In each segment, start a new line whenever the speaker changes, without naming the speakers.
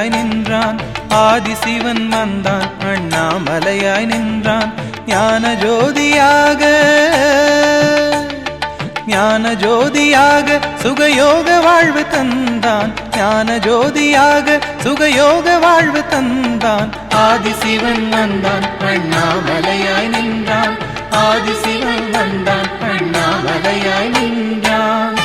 அண்ணாமலையாய் நின்றான். ஆதிசிவன் வந்தான் அண்ணாமலையாய் நின்றான். ஞான ஜோதியாக ஞான ஜோதியாக சுகயோக வாழ்வு தந்தான். ஞான ஜோதியாக சுகயோக வாழ்வு தந்தான். ஆதிசிவன் வந்தான் அண்ணாமலையாய் நின்றான். ஆதிசிவன் வந்தான் அண்ணாமலையாய் நின்றான்.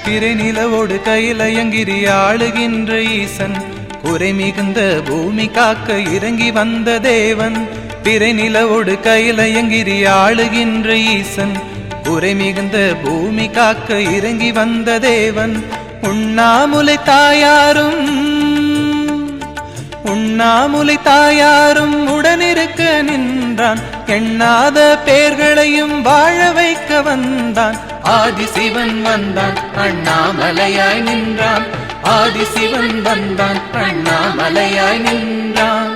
திரை நிலவோடு கையிலயங்கிரி ஆளுகின்ற ஈசன். குறை மிகுந்த பூமி காக்க இறங்கி வந்த தேவன். திரை நிலவோடு கையிலயங்கிரி ஆளுகின்ற ஈசன். குறை மிகுந்த பூமி காக்க இறங்கி வந்த தேவன். உண்ணாமுலை தாயாரும் உண்ணாமுலை தாயாரும் உடனிருக்க நின்றான். எண்ணாத பேர்களையும் வாழ வைக்க வந்தான். ஆதிசிவன் வந்தான் அண்ணாமலையாய் நின்றான். ஆதிசிவன் வந்தான் அண்ணாமலையாய் நின்றான்.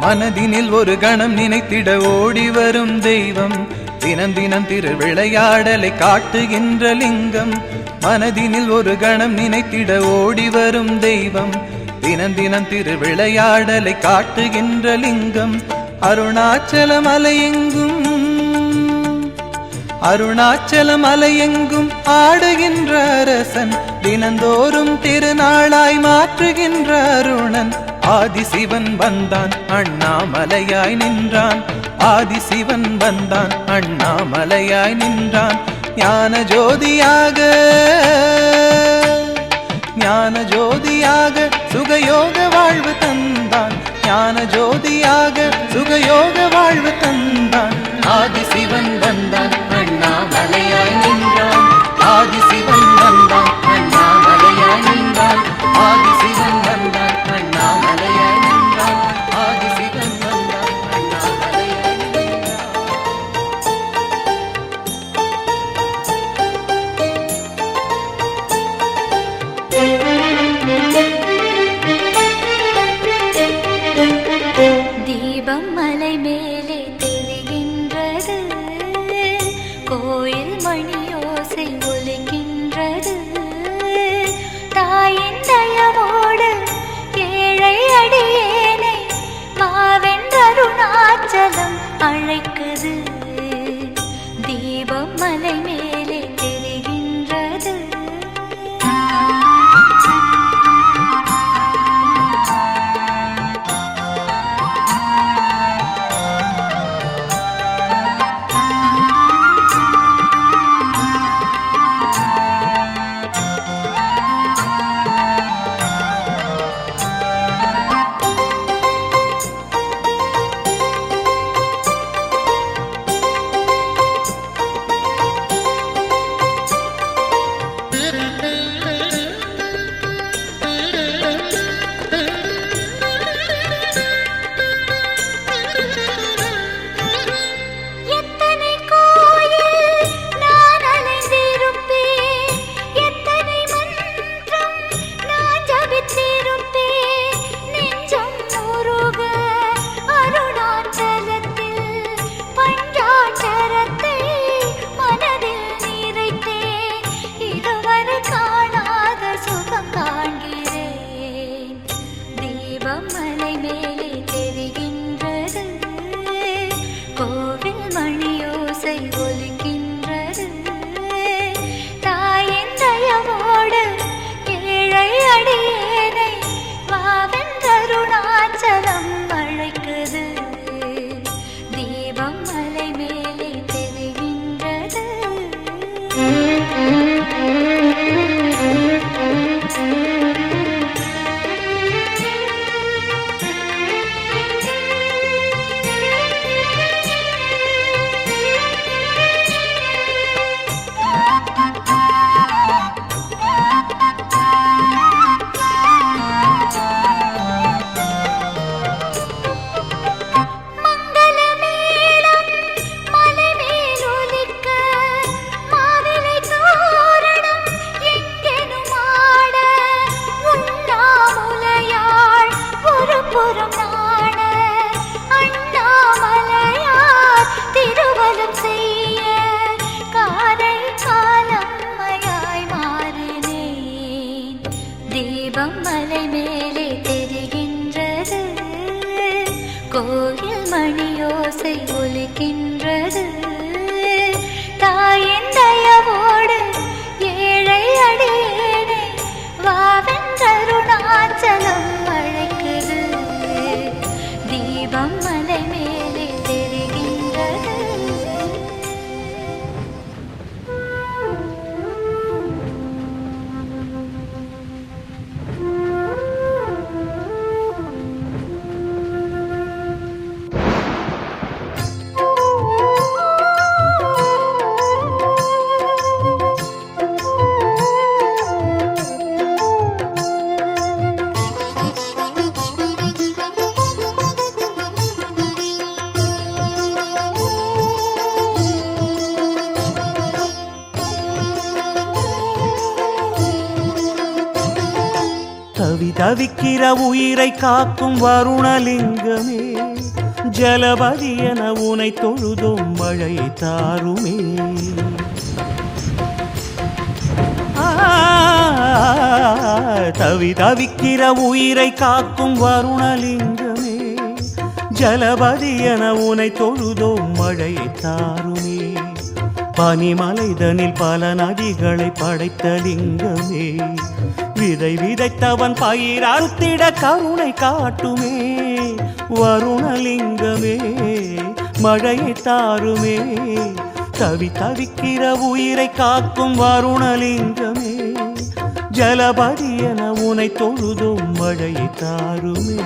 மனதினில் ஒரு கணம் நினைத்திட ஓடி வரும் தெய்வம். தினம் தினம் திருவிளையாடலை காட்டுகின்ற லிங்கம். மனதினில் ஒரு கணம் நினைத்திட ஓடி வரும் தெய்வம். தினம் தினம் திருவிளையாடலை காட்டுகின்ற லிங்கம். அருணாச்சல மலையெங்கும் அருணாச்சல மலையெங்கும் ஆடுகின்ற அரசன். தினந்தோறும் திருநாளாய் மாற்றுகின்ற அருணன். ஆதிசிவன் வந்தான் அண்ணாமலையாய் நின்றான். ஆதிசிவன் வந்தான் அண்ணாமலையாய் நின்றான். ஞான ஜோதியாக ஞான ஜோதியாக சுகயோக வாழ்வு தந்தான். ஞான ஜோதியாக சுகயோக வாழ்வு தந்தான். ஆதிசிவன் வந்தான் அண்ணாமலையாய் நின்றான். ஆதிசிவன் வந்தான் அண்ணாமலையாய் நின்றான். ஆதிசிவன் வந்தான் அண்ணாமலையாய் நின்றான். ஆதிசிவன் வந்தான் அண்ணாமலையாய்
நின்றான். தீபம் மலை மேலே தெரிகின்றது. கோயில் மணியோசை ஒலிக்கின்றது. தாயின் தயவோ புறம் நாண அண்ணாமலையார் திருவலம் செய்ய காரை காலம்மையாய் மாறினேன். தீபம் மலை மேலே தெரிகின்றது, கோயில் மணியோசை ஒலிக்கின்றது. தாயின் தயவோடு ஏழை அடியேனை வாவென்றருணாச்சலம் அழைக்குது. தீபம் மலை மேலே தெரிகின்றது.
தவிக்கிற உயிரை காக்கும் வருணலிங்கமே, ஜலபதி என உனை தொழுதும் மழை தாருமே. தவிக்கிற உயிரை காக்கும் வருணலிங்கமே, ஜலபதி என உனை தொழுதும் மழை தாருமே. பனிமலைதனில் பல நதிகளை படைத்த லிங்கமே, விதை விதைத்தவன் பயிர் அறுத்திட கருணை காட்டுமே. வருணலிங்கமே மழையை தாருமே, தவிக்கிற உயிரை காக்கும் வருணலிங்கமே, ஜலபதி என உனை தொழுதும் மழையை தாருமே.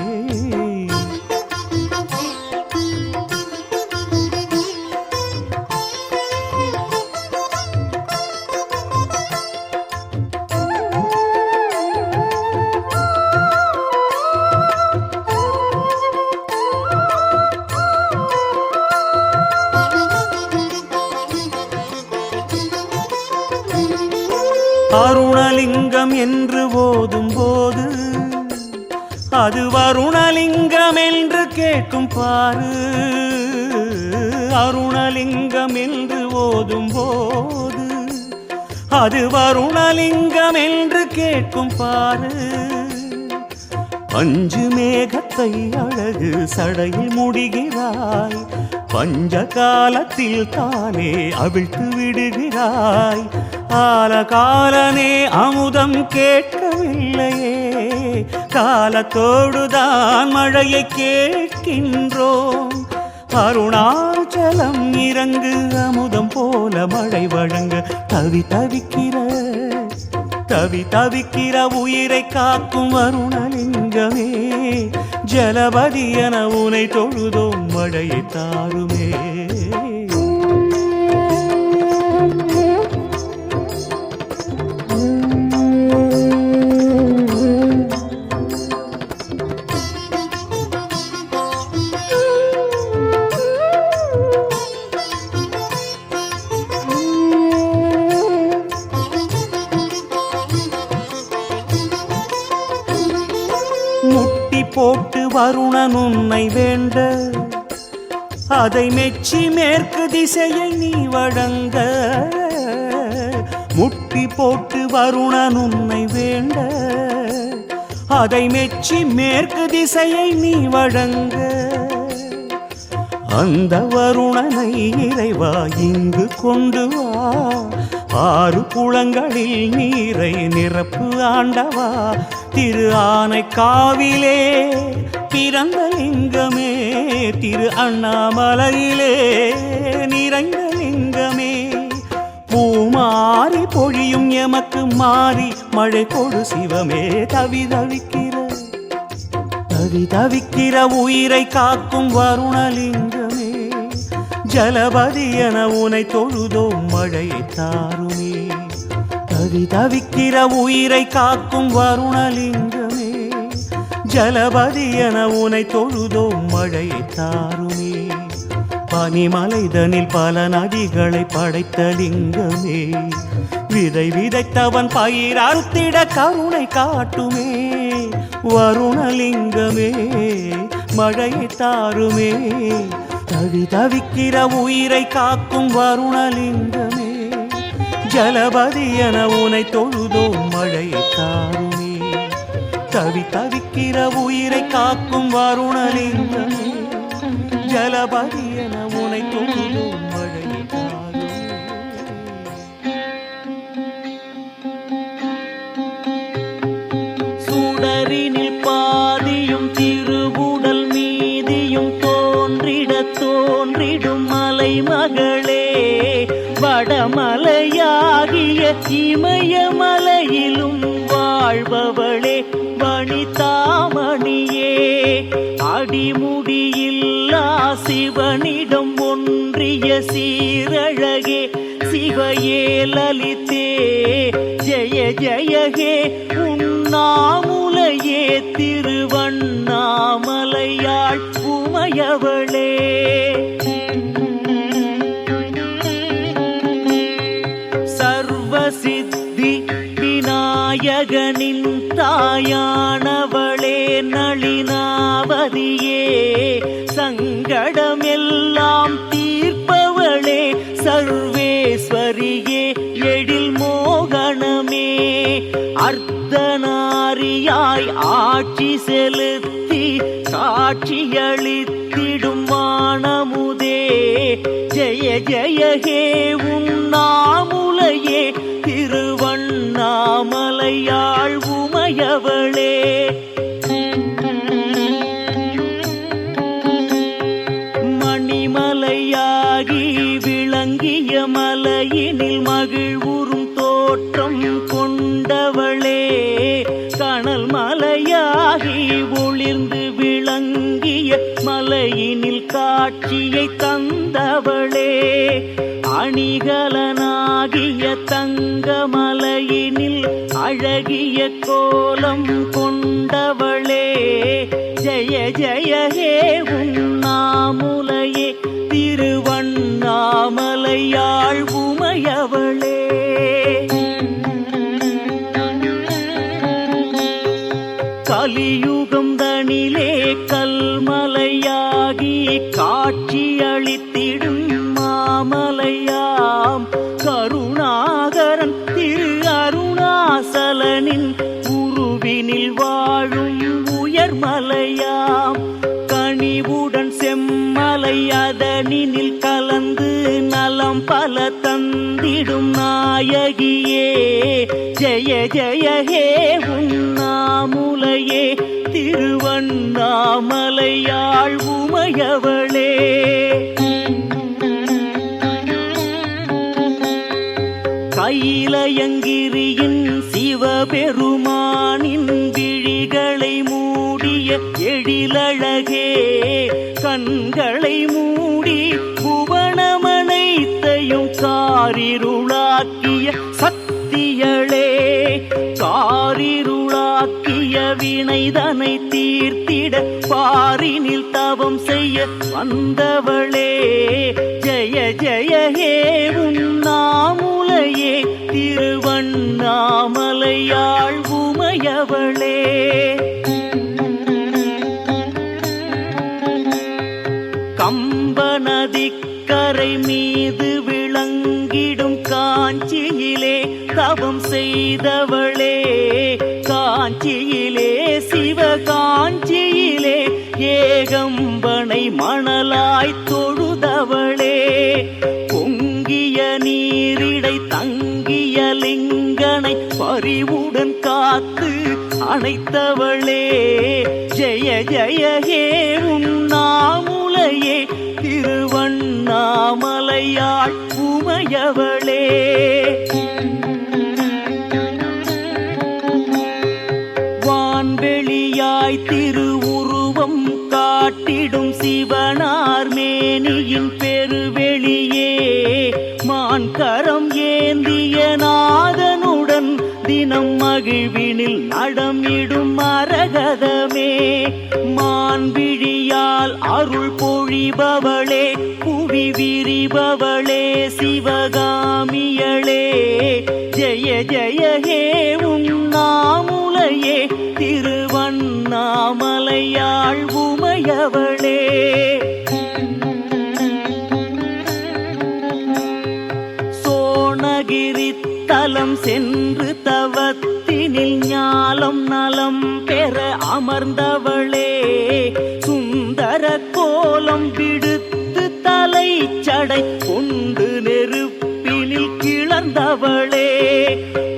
அருணலிங்கம் என்று ஓதும் போது அது வருணலிங்கம் என்று கேட்கும் பாரு. அருணலிங்கம் என்று ஓதும் போது அது வருணலிங்கம் என்று கேட்கும் பாரு. பஞ்சு மேகத்தை அழகு சடையில் முடிகிறாய், பஞ்ச காலத்தில் தானே அவிழ்த்து விடுகிறாய். காலனே அமுதம் கேட்கவில்லையே, காலத்தோடுதான் மழையை கேட்கின்றோம். அருணாச்சலம் இறங்கு அமுதம் போல மழை வழங்க. தவிக்கிற உயிரை காக்கும் வருணலிங்கமே, ஜலபதி என உனை தொழுதோம் மழையை தாருமே. முட்டி போட்டு வருணன் உன்னை வேண்ட, அதை மெச்சி மேற்கு திசையை நீ வழங்க. முட்டி போட்டு வருணன் உன்னை வேண்ட, அதை மெச்சி மேற்கு திசையை நீ வழங்க. அந்த வருணனை இறைவா இங்கு கொண்டு வா, ஆறு குளங்களில் நீரை நிரப்பு ஆண்டவா. திரு ஆனைக்காவிலே பிறந்த லிங்கமே, திரு அண்ணாமலையிலே நிறைந்த லிங்கமே. பூமாரி பொழியும் எமக்கு மாறி மழை கொடு சிவமே. தவிக்கிற உயிரை காக்கும் வருணலிங்கமே, ஜலபதி என உனை தொழுதோம் மழையை தாருமே. தவிக்கிற உயிரை காக்கும் வருணலிங்கமே, ஜலபதி என உனை தொழுதோம் மழையை தாருமே. பனிமலைதனில் பல நதிகளை படைத்த லிங்கமே, விதை விதைத்தவன் பயிர் அறுத்திட கருணை காட்டுமே. வருணலிங்கமே மழையை தாருமே, தவி தவிக்கிற உயிரை காக்கும் வருணலிங்கமே, ஜலபதி என உனை தொழுதோம் மழையை தாருமே, தவி தவிக்கிற உயிரை காக்கும் வருணலிங்கமே, ஜலபதி என உனை தொழுதோம் மழையை தாருமே. சுடரினில் பாதியும் திருவுடல் மீதியும் தோன்றிட தோன்றிடும் மலை மகளே, வடமலையாகிய இமயமலையிலும் வாழ்பவளே, வனிதாமணியே, அடிமுடியில்லா சிவனிடம் ஒன்றிய சீரழகே, சிவையே லலிதே, ஜெய ஜெயகே, உண்ணாமுலையே, திருவண்ணாமலையாள் உமையவளே. சர்வசித்தி விநாயகனின் தாயானவளே, நளினாவதியே, சங்கடமெல்லாம் தீர்ப்பவளே, சர்வேஸ்வரியே, எழில் மோகனமே, அர்த்தநாரியாய் ஆட்சி செலுத்தி காட்சியளித்திடும் வானமுதே, ஜெய ஜெயகே, உண்ணாமுலையே, திருவண்ணாமலையாள் உமையவளே. மணிமலையாகி விளங்கிய மலையினில் மகிழ்வுறும் தோற்றம் கொண்டவளே, கனல் மலையாகி ஒளிர்ந்து விளங்கிய மலையினில் காட்சியை தந்தவளே, அணிகலனாகிய தங்கமலையினில் அழகிய கோலம் கொண்டவளே, ஜெய ஜெயகே, உண்ணாமுலையே, திருவண்ணாமலையாள் உமையவளே. கலியுகம் தனிலே கல்மலையாகி காட்சியளித்திடும் மாமலையாம், கருணாகரன் திரு அருணாசலனின் உருவினில் வாழும் உயர்மலையாம், கனிவுடன் செம்மலை அதனினில் கலந்து நலம் பல தந்திடும் நாயகியே, ஜெய ஜெயகே, உண்ணாமுலையே, திருவண்ணாமலையாள் உமையவளே. கையிலயங்கிரியின் சிவபெருமானின் விழிகளை மூடிய எழிலழகே, கண்களை மூடி புவனமனைத்தையும் காரிருளாக்கிய சக்தியளே, காரிருளாக்கிய வினைதனை தீர்த்திட பாரினில் தவம் செய்ய வந்தவளே, ஜெய ஜெயகே, உண்ணாமுலையே, திருவண்ணாமலையாள் உமையவளே. கம்பநதிக்கரை மீது விளங்கிடும் காஞ்சியிலே தவம் செய்தவளே, காஞ்சியிலே சிவகாஞ்சியிலே ஏகம்பனை மணலாய் தொழுதவளே, பொங்கிய நீரிடை தங்கிய லிங்கனை பரிவுடன் காத்து அணைத்தவளே, ஜெய ஜெயகே, உண்ணாமுலையே, திருவண்ணாமலையாள் உமையவளே. வான்வெளியாய் திருவுருவம் காட்டிடும் சிவனார் மேனியின் பெருவெளியே, மான்கரம் ஏந்திய நாதனுடன் தினம் மகிழ்வினில் நடமிடும் மரகதமே, மான்விழியால் அருள் பொழிபவளே, புவி விரிபவளே, சிவகாமியளே, ஜெய ஜெயகே, உண்ணாமுலையே, திருவண்ணாமலையாள் உண்ணாமலையாள் உமையவளே. சோணகிரி தலம் சென்று தவத்தினில் ஞாலம் நலம் பெற அமர்ந்தவளே. சுந்தர கோலம் விடுத்து தலை சடை கொண்டு நெருப்பினில் கிளர்ந்தவளே.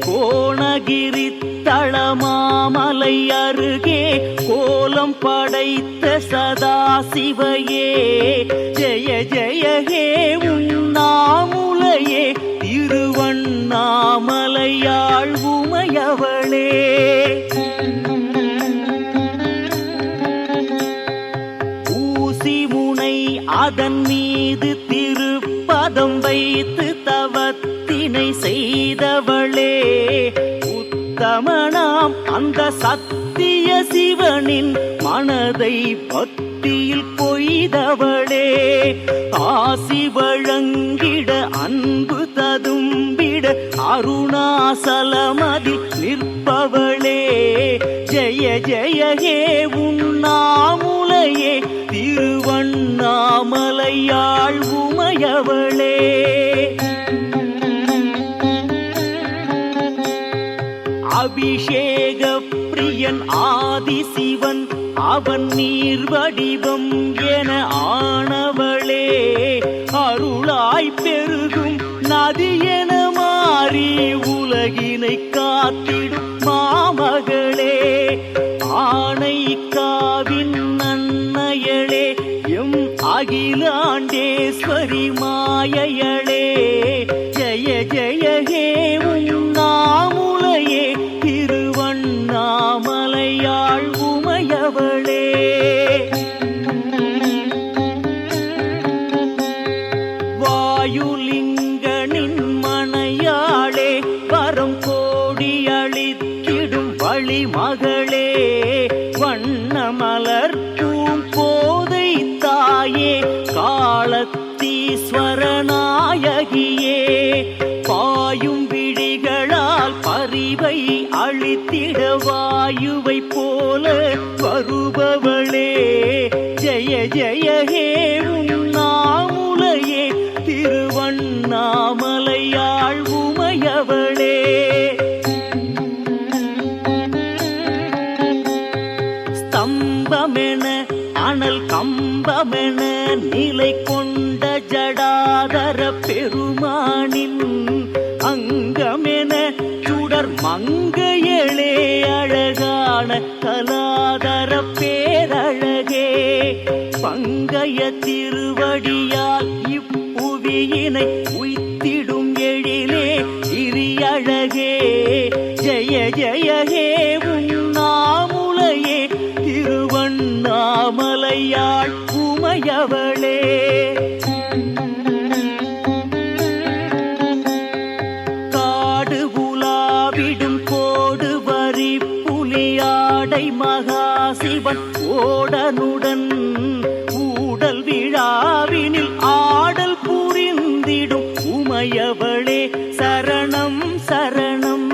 கோணகிரி தளமாமலை அருகே கோலம் படைத்த சதாசிவையே. ஜெய ஜெய ஹே உண்ணாமுலையே திருவண்ணாமலையாள் உமையவளே. ஊசி முனை அதன் மீது திருப்பதம் வைத்து தவத்தினை செய்தவளே. உத்தமனாம் அந்த சத்திய சிவனின் மனதை பக்தியில் கொய்தவளே. ஆசி வழங்கிட அன்பு ததும்பிட அருணாசலமதி நிற்பவளே. ஜெய ஜெய ஹே உண்ணாமுலையே திருவண்ணாமலையாள் உமையவளே. அபிஷேக பிரியன் ஆதிசிவன் அவன் நீர் வடிவம் என ஆனவளே. அருளாய் பெருகும் நதி என மாறி உலகினை காத்திடும் மாமகளே. ஆனைக்காவின் நன்னையளே எம் அகிலாண்டேஸ்வரி மாயையளே. ஜெய ஜெய ஹே உண்ணாமுலையே திருவண்ணாமலையாள் உமையவளே. வாயுலிங்கனின் மனையாளே வரம் கோடி அளித்திடும் வழிமகளே. வண்ணமலர் பூங்கோதை தாயே காலத்தீஸ்வரநாயகியே. பாயும் விழிகளால் பரிவை அழித்திட வாயுவை போல வருபவளே. ஜெய ஜெய ஹே உண்ணாமுலையே திருவண்ணாமலையாள் உமையவளே. ஸ்தம்பமென அனல் கம்பமென நிலை கொண்ட ஜடாதர பெருமானின் அங்கமென சுடர் மங்கையளே. அழகான கலாதர பேரழகே. பங்கைய திருவடியால் இப்புவியினை உய்த்திடும் எழிலே திரியழகே. ஜெய ஜெய ஹே உண்ணாமுலையே திருவண்ணாமலையாள் உமையவளே. காடு உலாவிடும் கோடு வரி புலியாடை மகாசிவன் ஓடனுடன் ஊடல் விழாவினில் ஆடல் புரிந்திடும் உமையவளே. சரணம் சரணம்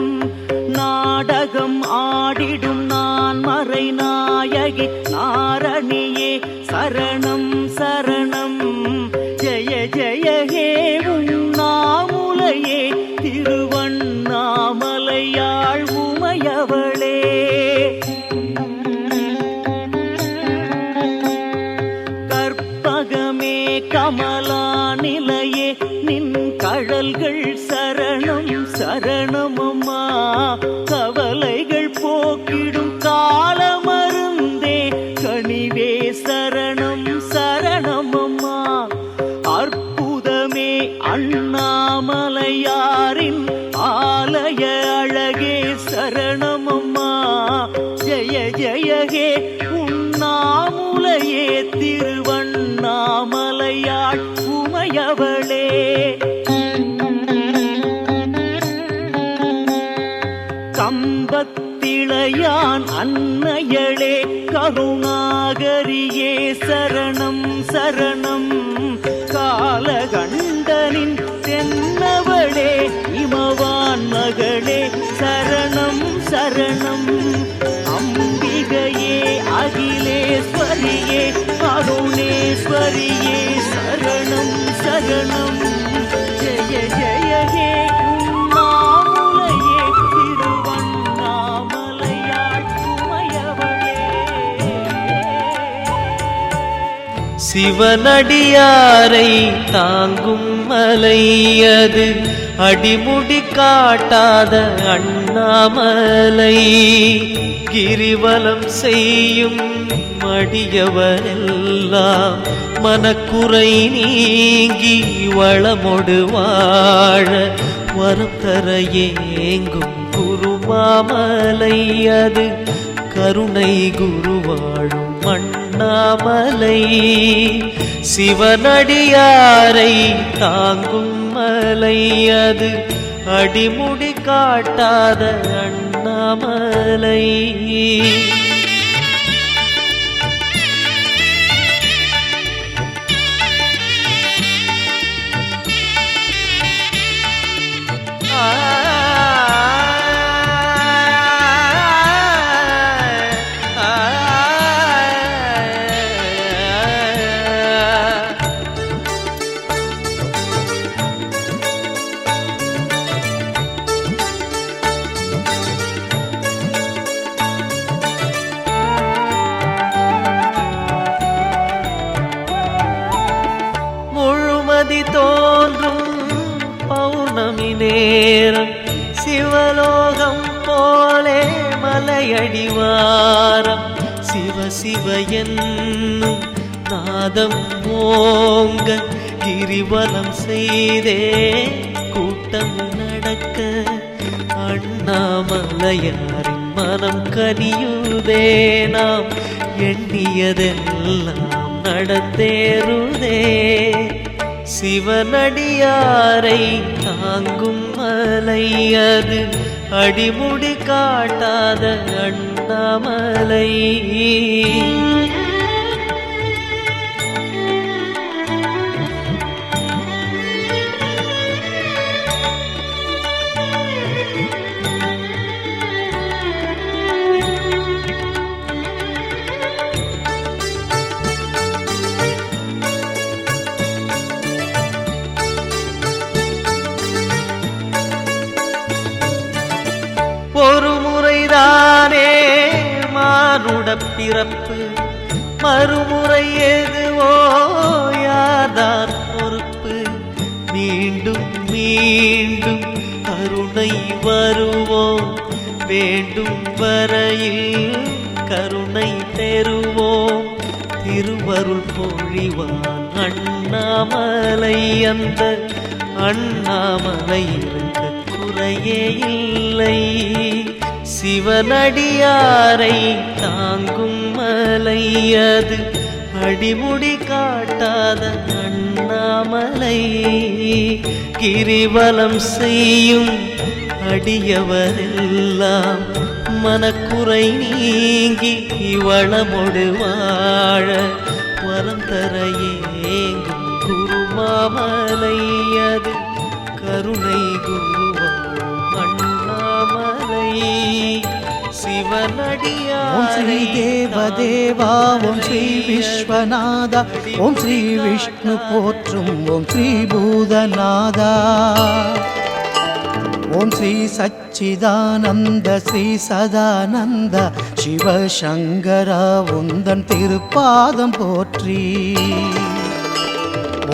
நாடகம் ஆடிடும் நான் மறை நாயகி நாரணியே. சரணம் சரணம் ஜெய ஜெய ஹே உண்ணாமுலையே திருவண்ணாமலையாள் உமையவளே. கற்பகமே கமலா நிலையே நின் கழல்கள் சரணம் சரணமம்மா. கவலைகள் போக்கிடும் காலமருந்தே கனிவே சரணம் சரணமம்மா. அற்புதமே அண்ணாமலையாரின் ஆலய அழகே சரணமம்மா. ஜெய ஜெய ஹே உண்ணாமுலையே திருவண்ணாமலையாள் உமையவளே. கம்பத்திளையான் அன்னையளே கருணாகரியே சரணம் சரணம். காலகண்டனின் தென்னவளே இமவான் மகளே சரணம் சரணம். அம்பிகையே அகிலேஸ்வரியே அருணேஸ்வரியே சரணம் சரணம் ஜெய ஜெய ஹே உண்ணாமுலையே திருவண்ணாமலையாள் உமையவளே.
சிவனடியாரை தாங்கும் மலையது அடிமுடி காட்டாத அண்ணாமலை. கிரிவலம் செய்யும் மடியவரெல்லாம் மனக்குறை நீங்கி வளமொடு வாழ வரம் தர ஏங்கும் குருமாமலை. அது கருணை குருவாழும் அண்ணாமலை. சிவனடியாரை தாங்கும் மலை அது அடிமுடி காட்டாத அண்ணாமலை. தோன்றும் பௌர்ணமி நேரம் சிவலோகம் போலே மலையடிவாரம். சிவ சிவ என்னும் நாதம் ஓங்க கிரிவலம் செய்தே கூட்டம் நடக்க அண்ணாமலையாரின் மனம் கனியுதே. நாம் எண்ணியதெல்லாம் நடந்தேறுதே. சிவனடியாரை தாங்கும் மலை அது அடிமுடி காட்டாத அண்ணாமலை. ஒரு முறைதானே மானுட பிறப்பு, மறுமுறை எதுவோ யார்தான் பொறுப்பு. மீண்டும் மீண்டும் கருணை வருவோம், வேண்டும் வரையில் கருணை பெறுவோம். திருவருள் பொழிவான் அண்ணாமலை. அந்த அண்ணாமலை இருக்க குறையே இல்லை. சிவனடியாரை தாங்கும் மலை அது அடிமுடி காட்டாத அண்ணாமலை. கிரிவலம் செய்யும் அடியவரெல்லாம் மனக்குறை நீங்கி வளமொடு வாழ வரம் தர ஏங்கும் குருமாமலை. அது கருணை குருவாழும் அண்ணாமலை. சிவனடியார்.
ஓம் ஸ்ரீ தேவதேவா, ஓம் ஸ்ரீ விஸ்வநாதா, ஓம் ஸ்ரீ விஷ்ணு போற்றும் ஓம் ஸ்ரீ பூதநாதா. ஓம் ஸ்ரீ சச்சிதானந்த ஸ்ரீ சதானந்த சிவசங்கரா உந்தன் திருப்பாதம் போற்றி.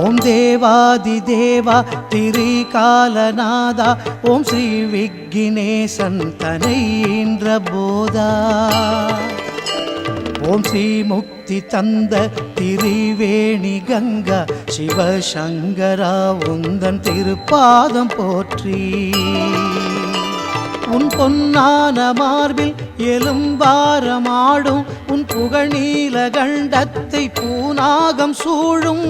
ஓம் தேவாதி தேவா திரிகாலநாதா, ஓம் ஸ்ரீ விக்னேசன் தனை ஈன்ற போதா. ஓம் ஸ்ரீ முக்தி தந்த திரிவேணி கங்கா சிவசங்கரா உந்தன் திருப்பாதம் போற்றி. உன் பொன்னான மார்பில் எலும்பாரமாடும் உன் புகழ் நீலகண்டத்தை பூநாகம் சூழும்.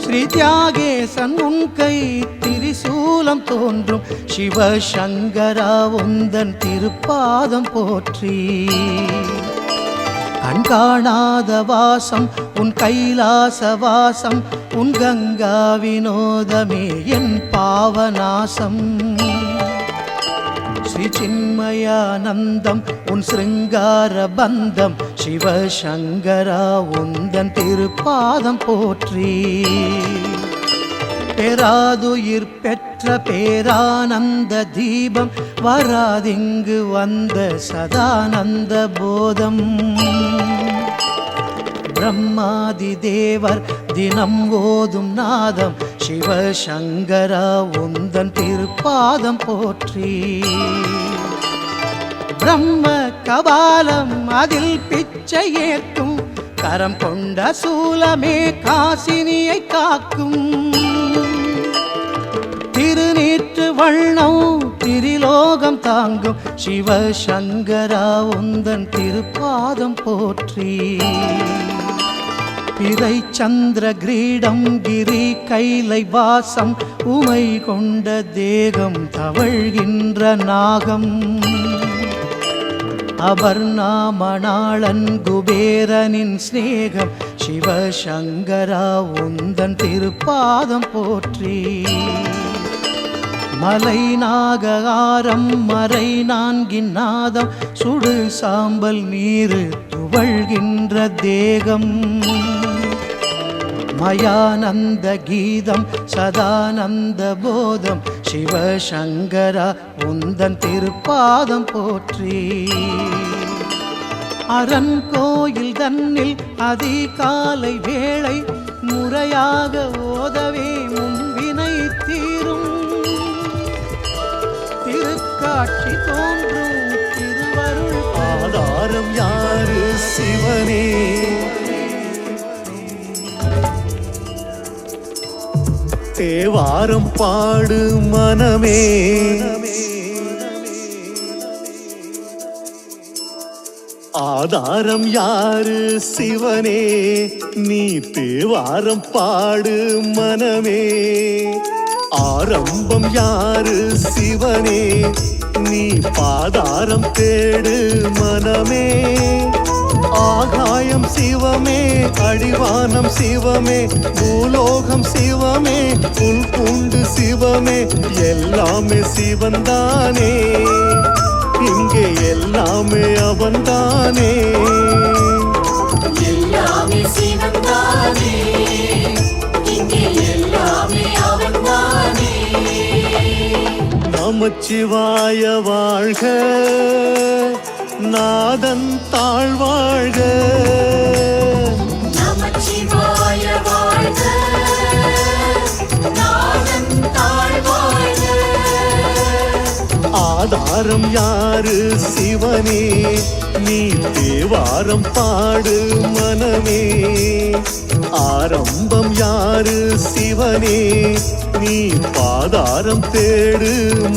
ஸ்ரீ தியாகேசன் உன் கை திரிசூலம் தோன்றும் சிவசங்கரா உந்தன் திருப்பாதம் போற்றி. கண்காணாத வாசம் உன் கைலாச வாசம், உன் கங்கா வினோதமே என் பாவநாசம். ஸ்ரீ சின்மயானந்தம் உன் சிருங்கார பந்தம் சிவசங்கரா உந்தன் திருப்பாதம் போற்றி. பெறாதுயிர் பெற்ற பேரானந்த தீபம் வராதிங்கு வந்த சதானந்த போதம். பிரம்மாதி தேவர் தினம் ஓதும் நாதம் சிவசங்கரா உந்தன் திருப்பாதம் போற்றி. பிரம்ம கபாலம் அதில் பிச்சை ஏற்கும் கரம் கொண்ட சூலமே காசினியை காக்கும். திருநீற்று வண்ணம் திரிலோகம் தாங்கும் சிவசங்கரா உந்தன் திருப்பாதம் போற்றி. பிறை சந்திர கிரீடம் கிரி கைலை வாசம் உமை கொண்ட தேகம் தவழ்கின்ற நாகம். அபர்ணாமணாளன் குபேரனின் ஸ்நேகம் சிவசங்கரா உந்தன் திருப்பாதம் போற்றி. மலை நாகாரம் மறை நான்கின் நாதம் சுடு சாம்பல் நீரு துவழ்கின்ற தேகம். மயானந்த கீதம் சதானந்த போதம் சிவசங்கரா உந்தன் திருப்பாதம் போற்றி. அரண் கோயில் தன்னில் அதிகாலை வேளை முறையாக ஓதவே முன்வினை தீரும். திருக்காட்சி தோன்றும் திருவருள்
ஆதாரம் யாரு சிவனே, தேவாரம் பாடு மனமே. ஆதாரம் யாரு சிவனே, நீ தேவாரம் பாடு மனமே. ஆரம்பம் யாரு சிவனே, நீ பாதாரம் தேடு மனமே. ஆகாயம் சிவமே, அடிவானம் சிவமே, பூலோகம் சிவமே, புல்பூண்டு சிவமே, எல்லாமே சிவன்தானே, இங்கே எல்லாமே அவன்தானே.
எல்லாமே சிவன்தானே, இங்கே எல்லாமே அவன்தானே.
நமச்சிவாய வாழ்க, நாதன் தாழ்வாழ்க.
நமச்சிவாய வாழ்க, நாதன் தாழ்வாழ்க.
ஆதாரம் யாரு சிவனே, நீ தேவாரம் பாடு மனமே. ஆரம்பம் யாரு சிவனே, நீ பாதாரம் தேடு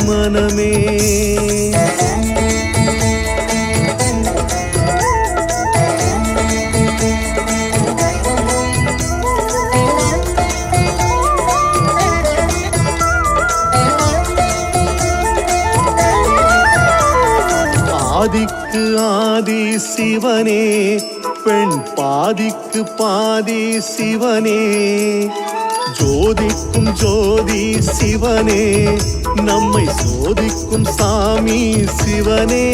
மனமே. ஆதிக்கு ஆதி சிவனே, பெண் பாதிக்கு பாதி சிவனே. ஜோதிக்கும் ஜோதி சிவனே, நம்மை சோதிக்கும் சாமி சிவனே.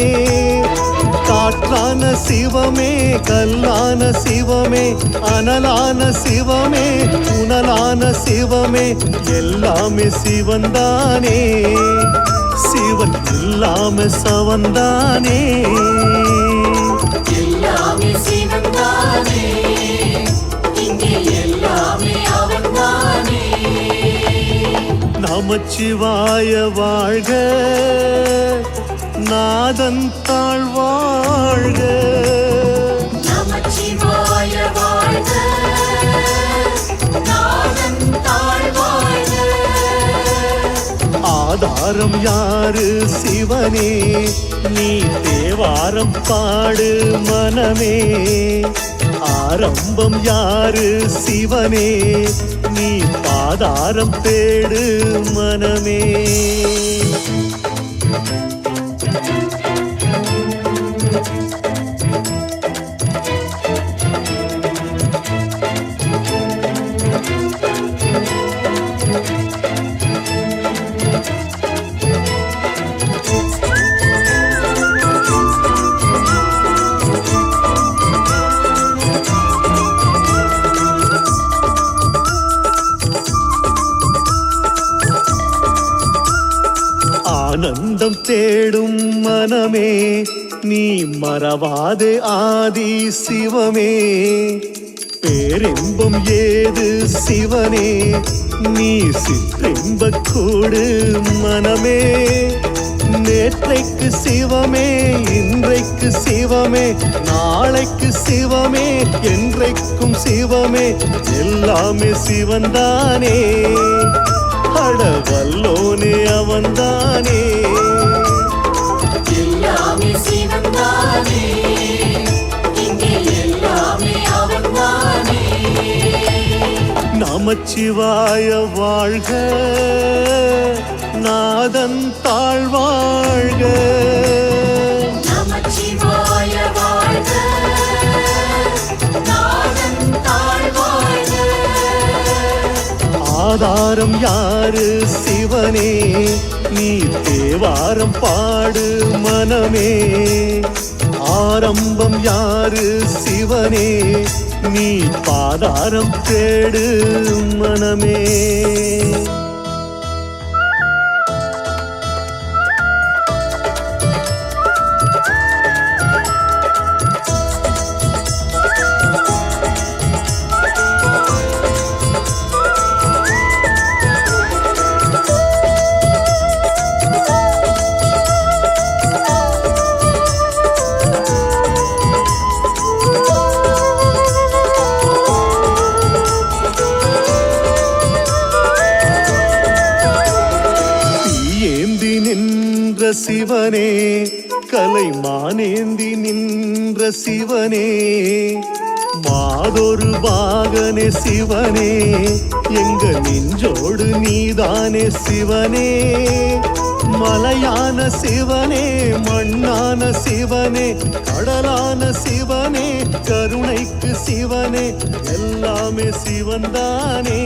காற்றான சிவமே, கல்லான சிவமே, அனலான சிவமே, புனலான சிவமே, எல்லாமே சிவன்தானே, சிவன் இல்லாம சவன்தானே.
எல்லாமே சிவன்தானே, இங்கே எல்லாமே அவன்தானே.
நமச்சிவாய வாழ்க, நாதன் தாழ்வாழ்க.
நமச்சிவாய வாழ்க, நாதன் தாழ்வாழ்க.
ஆதாரம் யாரு சிவனே, நீ தேவாரம் பாடு மனமே. ஆரம்பம் யாரு சிவனே, நீ பாதாரம் தேடு மனமே. மனமே நீ மறவாதே ஆதி சிவமே பேரின்பம் ஏது சிவனே நீ சிற்றின்பக் கூடு மனமே நேற்றைக்கு சிவமே இன்றைக்கு சிவமே நாளைக்கு சிவமே என்றைக்கும் சிவமே எல்லாமே சிவன்தானே அடவல்லோனே அவன்தானே
எல்லாமே சிவன்தானே இங்கே எல்லாமே அவன்தானே
நமச்சிவாய வாழ்க நாதன் தாழ்வாழ்க
நமச்சிவாய வாழ்க நாதன் தாழ்வாழ்க
ஆதாரம் யாரு சிவனே நீ தேவாரம் பாடு மனமே ஆரம்பம் யாரு சிவனே நீ பாதாரம் தேடு மனமே சிவனே கலைமானேந்தி நின்ற சிவனே மாதொரு பாகனே சிவனே எங்க நெஞ்சோடு நீதானே சிவனே மலையான சிவனே மண்ணான சிவனே கடலான சிவனே கருணைக்கு சிவனே எல்லாமே சிவன்தானே